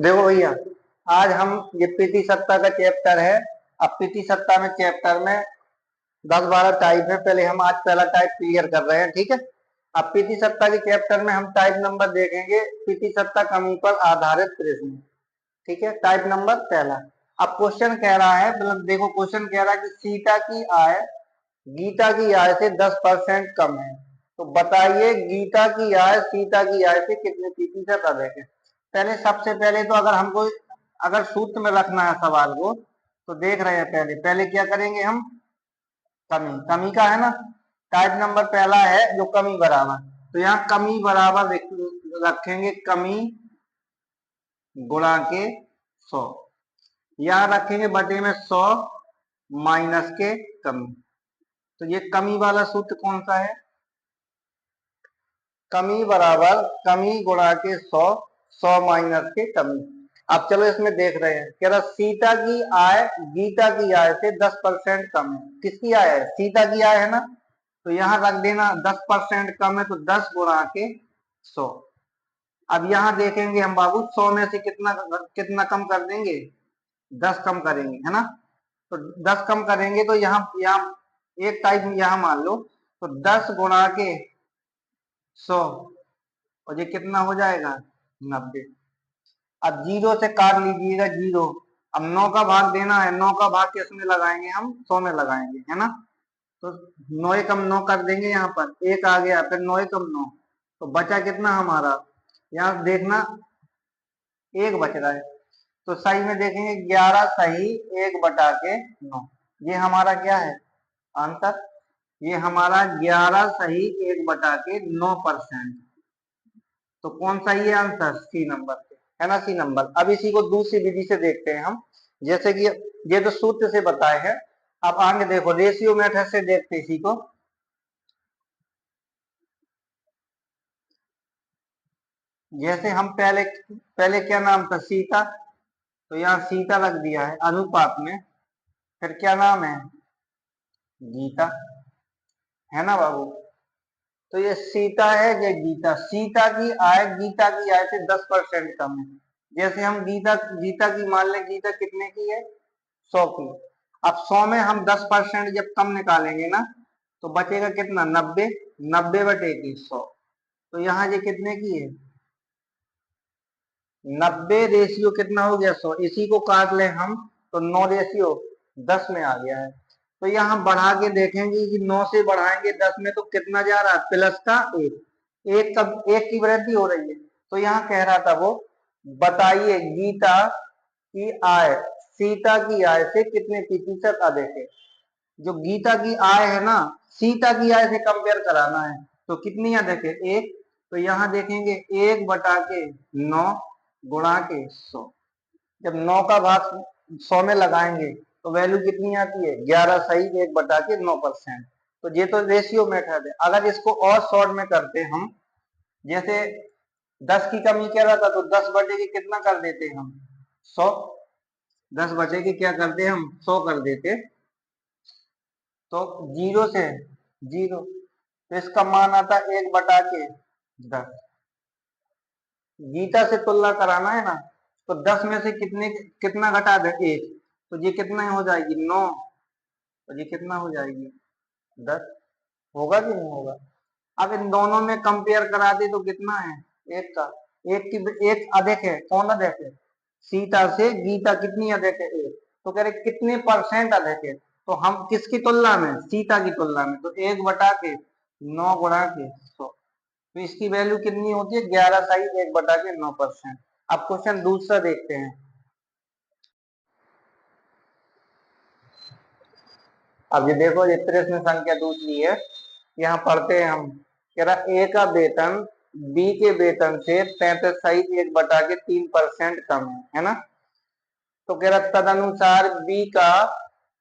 देखो भैया, आज हम ये पीटी सत्ता का चैप्टर है। अब पीटी सत्ता में चैप्टर में 10-12 टाइप है। पहले हम आज पहला टाइप क्लियर कर रहे हैं, ठीक है। अब पीटी सत्ता के चैप्टर में हम टाइप नंबर देखेंगे, पीटी सत्ता कमी पर आधारित प्रश्न, ठीक है। टाइप नंबर पहला। अब क्वेश्चन कह रहा है, मतलब देखो क्वेश्चन कह रहा है कि सीता की आय गीता की आय से 10% कम है, तो बताइए गीता की आय सीता की आय से कितने प्रतिशत अधिक है। पहले सबसे पहले तो अगर हमको अगर सूत्र में रखना है सवाल को, तो देख रहे हैं पहले पहले क्या करेंगे हम, कमी कमी का है ना। टाइप नंबर पहला है जो कमी बराबर, तो यहाँ कमी बराबर रखेंगे कमी गुणा के 100, यहाँ रखेंगे बटे में 100 माइनस के कमी। तो ये कमी वाला सूत्र कौन सा है, कमी बराबर कमी गुणा के 100, 100 माइनस के कमी। अब चलो इसमें देख रहे हैं, कह रहा सीता की आय गीता की आय से 10% कम है। किसकी आय है, सीता की आय है ना, तो यहाँ रख देना 10% कम है, तो 10 गुणा के 100। अब यहाँ देखेंगे हम बाबू 100 में से कितना कितना कम कर देंगे, 10 कम करेंगे, है ना। तो 10 कम करेंगे तो यहाँ यहाँ एक टाइप यहाँ मान लो, तो 10 गुणा के 100, और ये कितना हो जाएगा 90। अब जीरो से काट लीजिएगा जीरो। अब 9 का भाग देना है, 9 का भाग किस में लगाएंगे हम, 100 में लगाएंगे, है ना। तो 9 कम 9 कर देंगे, यहाँ पर एक आ गया, फिर 9 कम 9, तो बचा कितना हमारा, यहाँ देखना एक बच रहा है, तो सही में देखेंगे 11 सही 1/9। ये हमारा क्या है आंसर, ये हमारा 11 सही 1/9%। तो कौन सा ये आंसर, सी नंबर पे है ना, सी नंबर। अब इसी को दूसरी विधि से देखते हैं हम, जैसे कि ये तो सूत्र से बताए हैं। अब आगे देखो रेशियो मेथड से देखते हैं इसी को। जैसे हम पहले पहले क्या नाम था, सीता, तो यहाँ सीता रख दिया है अनुपात में, फिर क्या नाम है, गीता, है ना बाबू। तो ये सीता है, ये गीता, सीता की आय गीता की आय से 10% कम है। जैसे हम गीता गीता की मान लें, गीता कितने की है, 100 की। अब 100 में हम 10% जब कम निकालेंगे ना, तो बचेगा कितना, 90, 90/100। तो यहाँ ये कितने की है, 90 रेशियो कितना हो गया 100, इसी को काट ले हम, तो 9 रेशियो 10 में आ गया है। तो यहाँ बढ़ा के देखेंगे कि 9 से बढ़ाएंगे 10 में, तो कितना जा रहा है, प्लस का 1, एक की वृद्धि हो रही है। तो यहाँ कह रहा था वो, बताइए गीता की आय सीता की आय से कितने प्रतिशत अधिक है। जो गीता की आय है ना, सीता की आय से कंपेयर कराना है, तो कितनी अधिक है, एक। तो यहाँ देखेंगे 1/9 गुणा के 100। जब 9 का भाग 100 में लगाएंगे, तो वैल्यू कितनी आती है, 11 सही 1/9%। तो ये तो रेशियो मेथड है। अगर इसको और शॉर्ट में करते हम, जैसे 10 की कमी कह रहा था, तो 10 बटे के कितना कर देते हम, 100। 10 बटे के क्या करते हम, 100 कर देते, तो जीरो से जीरो, तो इसका मान आता 1/10। गीता से तुलना कराना है ना, तो 10 में से कितने कितना घटा दे, एक, तो ये कितना हो जाएगी 9, तो ये कितना हो जाएगी 10। होगा कि नहीं होगा। अब इन दोनों में कंपेयर करा दे, तो कितना है, एक का, एक अधिक है, कौन अधिक है, सीता से गीता कितनी अधिक है, एक। तो कह रहे कितने परसेंट अधिक है, तो हम किसकी तुलना में, सीता की तुलना में, तो 1/9 गुणा के 100। तो इसकी वैल्यू कितनी होती है, 11 सही 1/9%। अब क्वेश्चन दूसरा देखते हैं। अब ये देखो, ये प्रश्न संख्या दूसरी है, यहाँ पढ़ते हैं हम। कह रहा ए का वेतन बी के वेतन से 33 सही 1/3% कम है ना। तो कह रहा तदनुसार बी का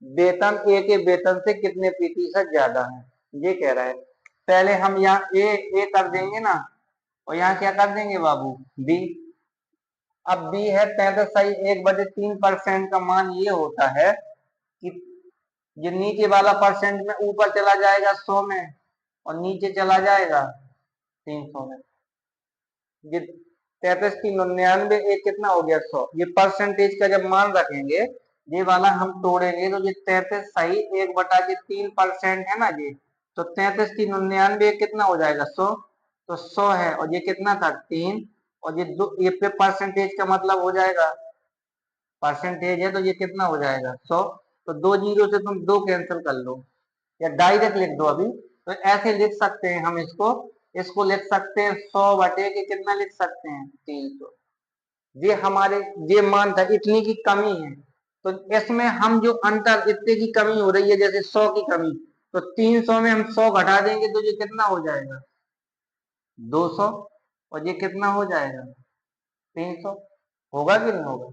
वेतन ए के वेतन से कितने प्रतिशत ज्यादा है, ये कह रहा है। पहले हम यहाँ ए कर देंगे ना, और यहाँ क्या कर देंगे बाबू, बी। अब बी है 33 सही 1/3% का मान ये होता है कि ये नीचे वाला परसेंट में ऊपर चला जाएगा 100 में, और नीचे चला जाएगा 300 में। ये 33 99 एक कितना हो गया 100। ये परसेंटेज का जब मान रखेंगे ये वाला हम तोड़ेंगे तो ये 33 सही 1/3% है ना ये। तो 33 3 99 कितना हो जाएगा 100। तो 100 है और ये कितना था 3 और ये दो ये पे परसेंटेज का मतलब हो जाएगा परसेंटेज है तो ये कितना हो जाएगा 100। तो 2 जीरो से तुम 2 कैंसिल कर लो या डायरेक्ट लिख दो अभी। तो ऐसे लिख सकते हैं हम इसको इसको लिख सकते हैं 100 बटे के कितना लिख सकते हैं 300। ये हमारे ये मान था इतनी की कमी है। तो इसमें हम जो अंतर इतने की कमी हो रही है जैसे 100 की कमी तो 300 में हम 100 घटा देंगे तो ये कितना हो जाएगा 200 और ये कितना हो जाएगा 300। होगा कि नहीं होगा।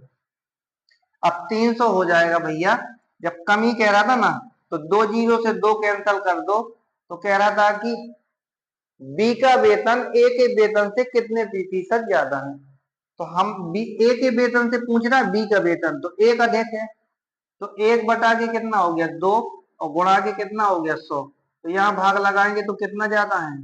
अब 300 हो जाएगा भैया। जब कमी कह रहा था ना तो 2 जीरो से 2 कैंसिल कर दो तो कह रहा था कि बी का वेतन ए के वेतन से कितने प्रतिशत ज्यादा है। तो हम बी ए के वेतन से पूछ रहा है बी का वेतन तो ए का देख है। तो 1/के कितना हो गया 2 और गुणा के कितना हो गया 100। तो यहाँ भाग लगाएंगे तो कितना ज्यादा है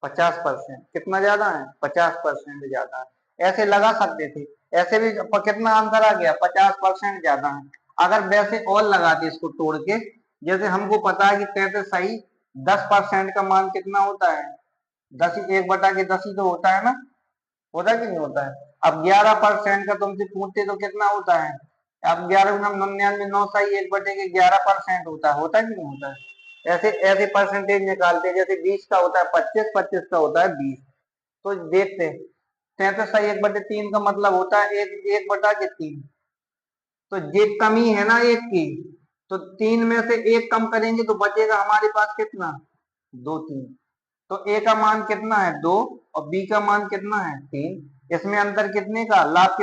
50%। कितना ज्यादा है 50% ज्यादा है। ऐसे लगा सकते थे ऐसे भी कितना आंसर आ गया 50% ज्यादा है। अगर वैसे और लगाते इसको तोड़ के जैसे हमको पता है कि 33 सही 10% का मान कितना होता है 10 1/10 ही तो होता है ना। होता है कि नहीं होता है। अब 11% का तुमसे पूछते तो कितना होता है। अब 11×99 9 सही 1/11% होता है कि नहीं होता है। ऐसे ऐसे परसेंटेज निकालते हैं जैसे 20 का होता है 25 25 का होता है 20। तो देखते हैं 33 सही 1/3 का मतलब होता है 1/3। तो ये कमी है ना एक की। तो 3 में से 1 कम करेंगे तो बचेगा हमारे पास कितना 2 3। तो ए का मान कितना है 2 और बी का मान कितना है 3। इसमें अंतर कितने का लाभ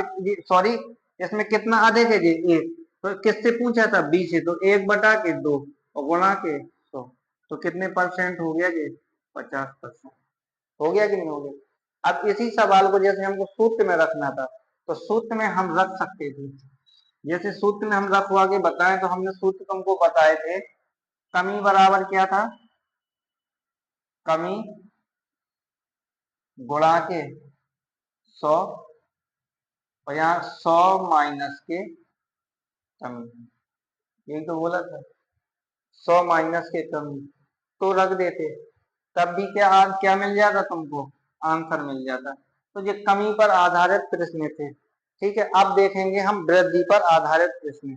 सॉरी इसमें कितना अधिक है जी 1। तो किससे पूछा था बी से तो 1/2 और गुणा के 100। तो कितने परसेंट हो गया जी 50%। हो गया कि नहीं हो गया। अब इसी सवाल को जैसे हमको सूत्र में रखना था तो सूत्र में हम रख सकते थे। जैसे सूत्र में हम रखवा के बताएं तो हमने सूत्र तुमको बताए थे कमी बराबर क्या था कमी गुणा के 100 और यहाँ 100 माइनस के कमी। यही तो बोला था 100 माइनस के कमी। तो रख देते तब भी क्या क्या मिल जाता तुमको आंसर मिल जाता। तो ये कमी पर आधारित प्रश्न थे। ठीक है अब देखेंगे हम वृद्धि पर आधारित प्रश्न।